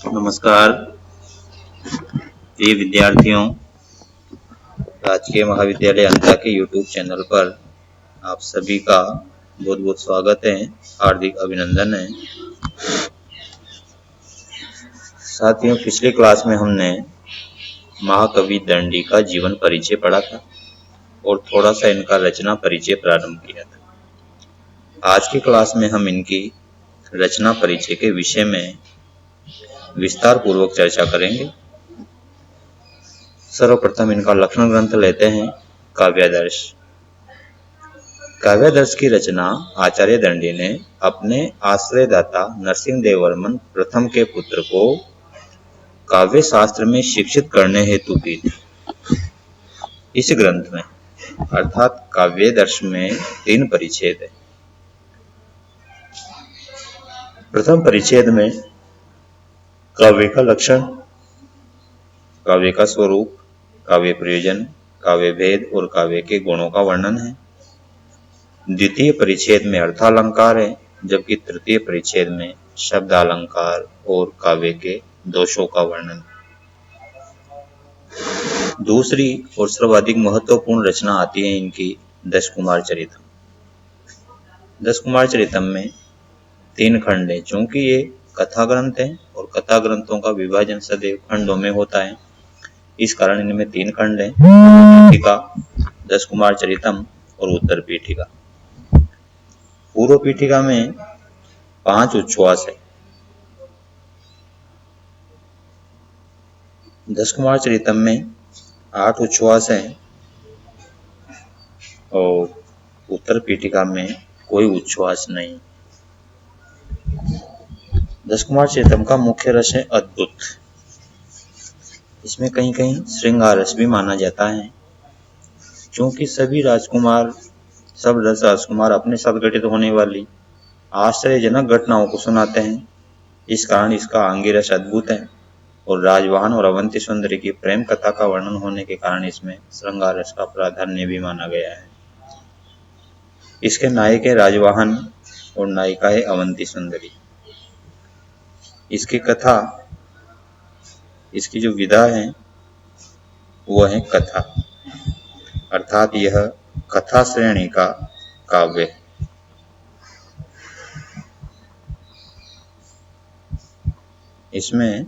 नमस्कार प्रिय विद्यार्थियों। राजकीय महाविद्यालय अंता के YouTube चैनल पर आप सभी का बहुत बहुत स्वागत है, हार्दिक अभिनंदन है। साथियों, पिछले क्लास में हमने महाकवि दंडी का जीवन परिचय पढ़ा था और थोड़ा सा इनका रचना परिचय प्रारंभ किया था। आज की क्लास में हम इनकी रचना परिचय के विषय में विस्तार पूर्वक चर्चा करेंगे। सर्वप्रथम इनका लक्षण ग्रंथ लेते हैं, काव्यादर्श। काव्यादर्श की रचना आचार्य दंडी ने अपने आश्रयदाता नरसिंहदेव वर्मन प्रथम के पुत्र को काव्य शास्त्र में शिक्षित करने हेतु की थी। इस ग्रंथ में अर्थात काव्यादर्श में 3 परिच्छेद है। प्रथम परिच्छेद में काव्य का लक्षण, काव्य का स्वरूप, काव्य प्रयोजन, काव्य भेद और काव्य के गुणों का वर्णन है। द्वितीय परिच्छेद में अर्थालंकार है, जबकि तृतीय परिच्छेद में शब्दालंकार और काव्य के दोषों का वर्णन। दूसरी और सर्वाधिक महत्वपूर्ण रचना आती है इनकी दश कुमार चरितम। दश कुमार चरितम में 3 खंड है। चूंकि ये कथा ग्रंथ है और कथा ग्रंथों का विभाजन सदैव खंडों में होता है, इस कारण इनमें 3 खंड है, पीठिका, दश कुमार चरितम और उत्तर पीठिका। पूर्व पीठिका में 5 उच्छ्वास है। दश कुमार चरितम में 8 उच्छ्वास है और उत्तर पीठिका में कोई उच्छ्वास नहीं। दश कुमार चरितम का मुख्य रस है अद्भुत। इसमें कहीं कहीं श्रृंगार रस भी माना जाता है। क्योंकि सभी राजकुमार, सब 10 राजकुमार अपने साथ घटित होने वाली आश्चर्यजनक घटनाओं को सुनाते हैं, इस कारण इसका आंगी रस अद्भुत है। और राजवाहन और अवंती सुंदरी की प्रेम कथा का वर्णन होने के कारण इसमें श्रृंगार रस का प्राधान्य भी माना गया है। इसके नायक है राजवाहन और नायिका है अवंती सुंदरी। इसकी कथा, इसकी जो विधा है वह है कथा, अर्थात यह कथा श्रेणी का काव्य है। इसमें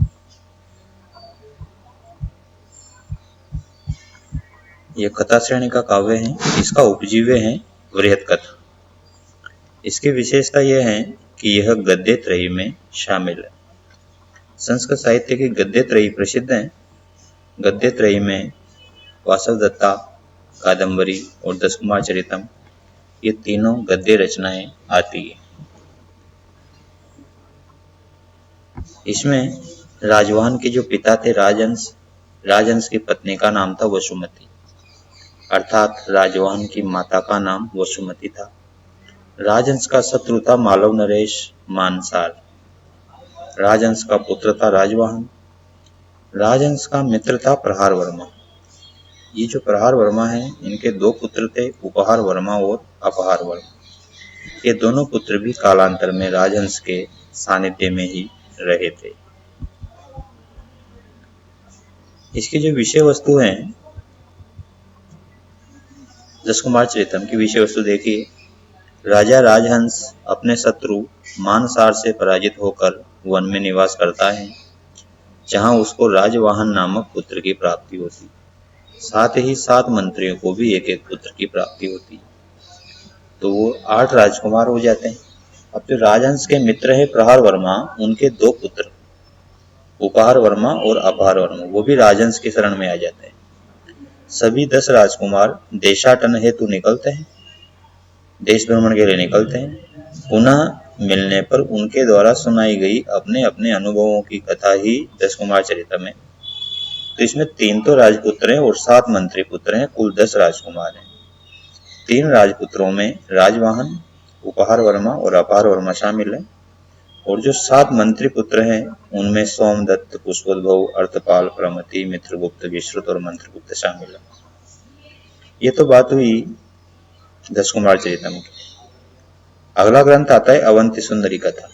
यह कथा श्रेणी का काव्य है। इसका उपजीव्य है वृहत कथा। इसकी विशेषता यह है कि यह गद्य त्रयी में शामिल है। संस्कृत साहित्य की गद्य त्रयी प्रसिद्ध है। गद्य त्रयी में वासवदत्ता, कादंबरी और दश कुमार चरितम, ये तीनों गद्य रचनाएं आती है। इसमें राजवाहन के जो पिता थे राजहंस, राजहंस की पत्नी का नाम था वसुमती, अर्थात राजवाहन की माता का नाम वसुमती था। राजहंस का शत्रु था मालव नरेश मानसार। राजहंस का पुत्र था राजवाहन। राजहंस का मित्र था प्रहार वर्मा। ये जो प्रहार वर्मा है, इनके 2 पुत्र थे, उपहार वर्मा और अपहार वर्मा। ये दोनों पुत्र भी कालांतर में राजहंस के सानिध्य में ही रहे थे। इसकी जो विषय वस्तु है, दश कुमार चरितम की विषय वस्तु देखिए। राजा राजहंस अपने शत्रु मानसार से पराजित होकर वन में निवास करता है, जहां उसको राजवाहन नामक पुत्र की प्राप्ति होती। साथ ही 7 मंत्रियों को भी एक एक पुत्र की प्राप्ति होती, तो वो 8 राजकुमार हो जाते हैं। अब जो राजहंस के मित्र है प्रहार वर्मा, उनके 2 पुत्र उपहार वर्मा और अपहार वर्मा, वो भी राजहंस के शरण में आ जाते हैं। सभी 10 राजकुमार देशाटन हेतु निकलते हैं, देश भ्रमण के लिए निकलते हैं। पुनः मिलने पर उनके द्वारा सुनाई गई अपने अपने अनुभवों की कथा ही दश कुमार चरितम है। तो इसमें 3 तो राजपुत्र हैं और 7 मंत्री पुत्र हैं, कुल 10 राजकुमार हैं। 3 राजपुत्रों में राजवाहन, उपहार वर्मा और अपहार वर्मा शामिल है। और जो 7 मंत्री पुत्र हैं, उनमें सोमदत्त, पुष्पोद्भव, अर्थपाल, प्रमति, मित्रगुप्त, विश्रुत और मंत्रगुप्त शामिल है। ये तो बात हुई दश कुमार चरितम की। अगला ग्रंथ आता है अवंती सुंदरी कथा।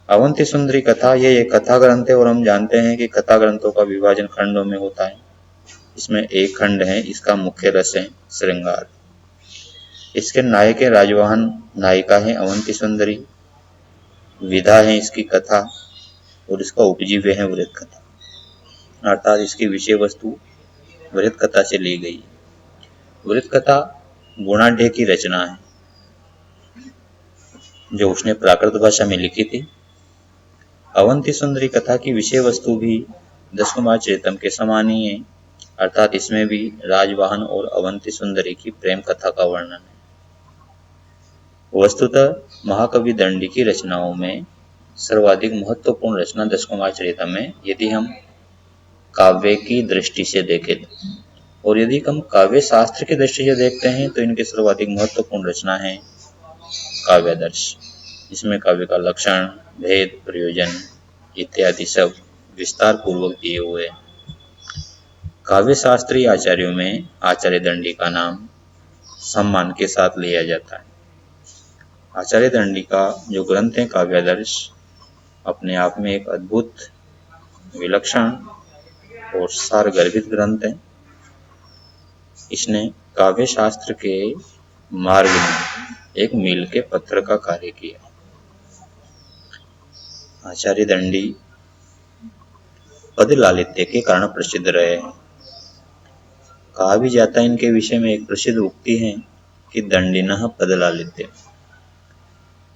अवंती सुंदरी कथा ये एक कथा ग्रंथ है और हम जानते हैं कि कथा ग्रंथों का विभाजन खंडों में होता है। इसमें एक खंड है, इसका मुख्य रस है श्रृंगार। इसके नायक है राजवाहन, नायिका है अवंती सुंदरी, विधा है इसकी कथा और इसका उपजीव्य है वृत्त कथा, अर्थात इसकी विषय वस्तु वृत्त कथा से ली गई। वृत्त कथा गुणाढ्य की रचना है जो उसने प्राकृत भाषा में लिखी थी। अवंती सुंदरी कथा की विषय वस्तु भी दश कुमार चरितम के समान ही है, अर्थात इसमें भी राजवाहन और अवंती सुंदरी की प्रेम कथा का वर्णन है। वस्तुतः महाकवि दंडी की रचनाओं में सर्वाधिक महत्वपूर्ण रचना दश कुमार चरितम है, यदि हम काव्य की दृष्टि से देखें और यदि हम काव्य शास्त्र की दृष्टि से देखते हैं तो इनकी सर्वाधिक महत्वपूर्ण रचना है काव्यादर्श। इसमें काव्य का लक्षण, भेद, प्रयोजन इत्यादि सब विस्तार पूर्वक दिए हुए। काव्य शास्त्रीय आचार्यों में आचार्य दंडी का नाम सम्मान के साथ लिया जाता है। आचार्य दंडी का जो ग्रंथ है काव्यादर्श अपने आप में एक अद्भुत, विलक्षण और सारगर्भित ग्रंथ है। इसने काव्य शास्त्र के मार्ग में एक मील के पत्थर का कार्य किया। आचार्य दंडी पद लालित्य के कारण प्रसिद्ध रहे हैं। कहा भी जाता है इनके विषय में एक प्रसिद्ध उक्ति है कि दंडिनः पद लालित्य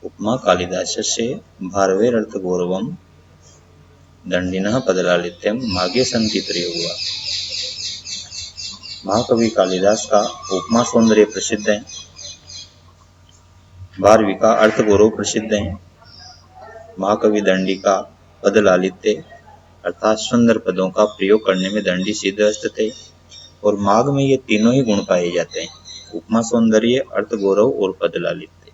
उपमा कालिदासस्य भारवेरर्थ गौरवम दंडिनः पद लालित्यम मागे संति त्रयः। महाकवि कालिदास का उपमा सौंदर्य प्रसिद्ध है, भारवी का अर्थ गौरव प्रसिद्ध है, महाकवि दंडी का पद लालित्य अर्थात सुंदर पदों का प्रयोग करने में दंडी सिद्धहस्त थे और माघ में ये तीनों ही गुण पाए जाते हैं, उपमा सौंदर्य, अर्थ गौरव और पद लालित्य।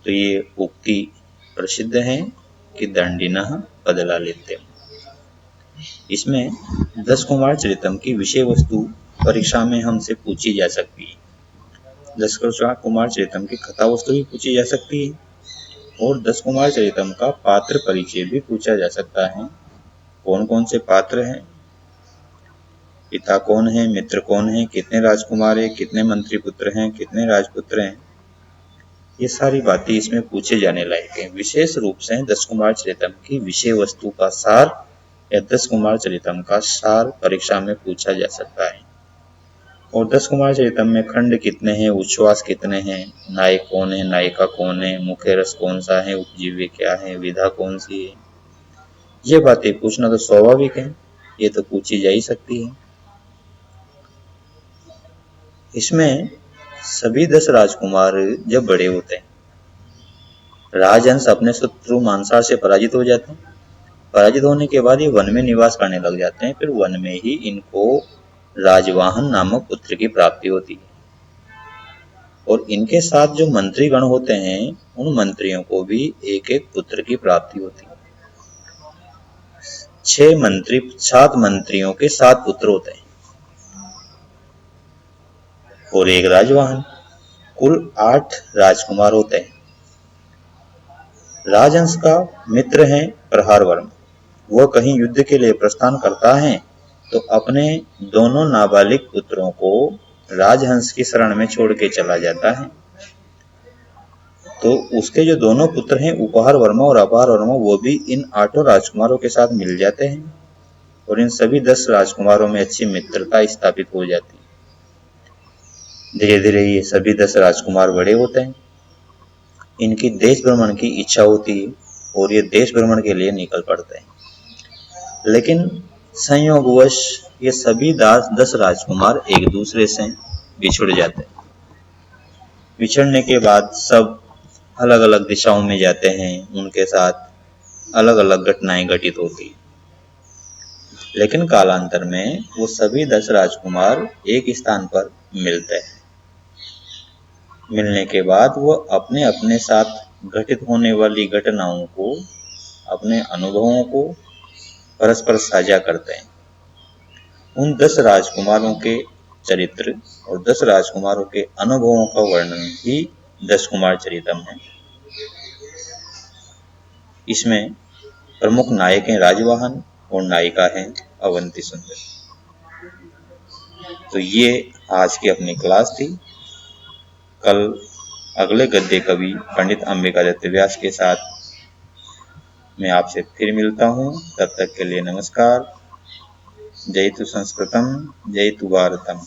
तो ये उक्ति प्रसिद्ध है कि दंडिनः पद लालित्यम। इसमें दश कुमार चरितम की विषय वस्तु परीक्षा में हमसे पूछी जा सकती है। दश कुमार चरितम की कथा वस्तु भी पूछी जा सकती है और दश कुमार चरितम का पात्र परिचय भी पूछा जा सकता है। कौन कौन से पात्र हैं, पिता कौन है, मित्र कौन है, कितने राजकुमार हैं, कितने मंत्री पुत्र हैं, कितने राजपुत्र हैं, ये सारी बातें इसमें पूछे जाने लायक हैं। विशेष रूप से दश कुमार चरितम की विषय वस्तु का सार या दश कुमार चरितम का सार परीक्षा में पूछा जा सकता है। और दश कुमार चरितम में खंड कितने हैं, उच्छ्वास कितने हैं, नायक कौन है, नायिका कौन है, मुख्य रस कौन सा है, उपजीव्य क्या है, विधा कौन सी है, ये बातें पूछना तो स्वाभाविक है, ये तो पूछी जा ही सकती है। इसमें सभी 10 राजकुमार जब बड़े होते हैं, राजहंस अपने शत्रु मानसार से पराजित हो जाते हैं। पराजित होने के बाद ये वन में निवास करने लग जाते हैं। फिर वन में ही इनको राजवाहन नामक पुत्र की प्राप्ति होती है और इनके साथ जो मंत्रीगण होते हैं उन मंत्रियों को भी एक एक पुत्र की प्राप्ति होती है। 7 मंत्रियों के 7 पुत्र होते हैं और एक राजवाहन, कुल 8 राजकुमार होते हैं। राजहंस का मित्र है प्रहार वर्मा। वह कहीं युद्ध के लिए प्रस्थान करता है तो अपने दोनों नाबालिग पुत्रों को राजहंस की शरण में छोड़ के चला जाता है। तो उसके जो दोनों पुत्र हैं उपहार वर्मा और अपार वर्मा, वो भी इन 8 राजकुमारों के साथ मिल जाते हैं और इन सभी 10 राजकुमारों में अच्छी मित्रता स्थापित हो जाती है। धीरे धीरे ये सभी 10 राजकुमार बड़े होते हैं। इनकी देश भ्रमण की इच्छा होती है और ये देश भ्रमण के लिए निकल पड़ते हैं। लेकिन संयोगवश ये सभी 10 राजकुमार एक दूसरे से बिछुड़ जाते हैं। बिछड़ने के बाद सब अलग अलग दिशाओं में जाते हैं, उनके साथ अलग अलग घटनाएं घटित होती हैं। लेकिन कालांतर में वो सभी 10 राजकुमार एक स्थान पर मिलते हैं। मिलने के बाद वो अपने अपने साथ घटित होने वाली घटनाओं को, अपने अनुभवों को परस्पर साझा करते हैं। उन 10 राजकुमारों के चरित्र और 10 राजकुमारों के अनुभवों का वर्णन ही दश कुमार चरितम है। इसमें प्रमुख नायक हैं राजवाहन और नायिका हैं अवंती सुंदरी। तो ये आज की अपनी क्लास थी। कल अगले गद्य कवि पंडित अंबिकादत्त व्यास के साथ मैं आपसे फिर मिलता हूँ। तब तक के लिए नमस्कार। जयतु संस्कृतम, जयतु भारतम।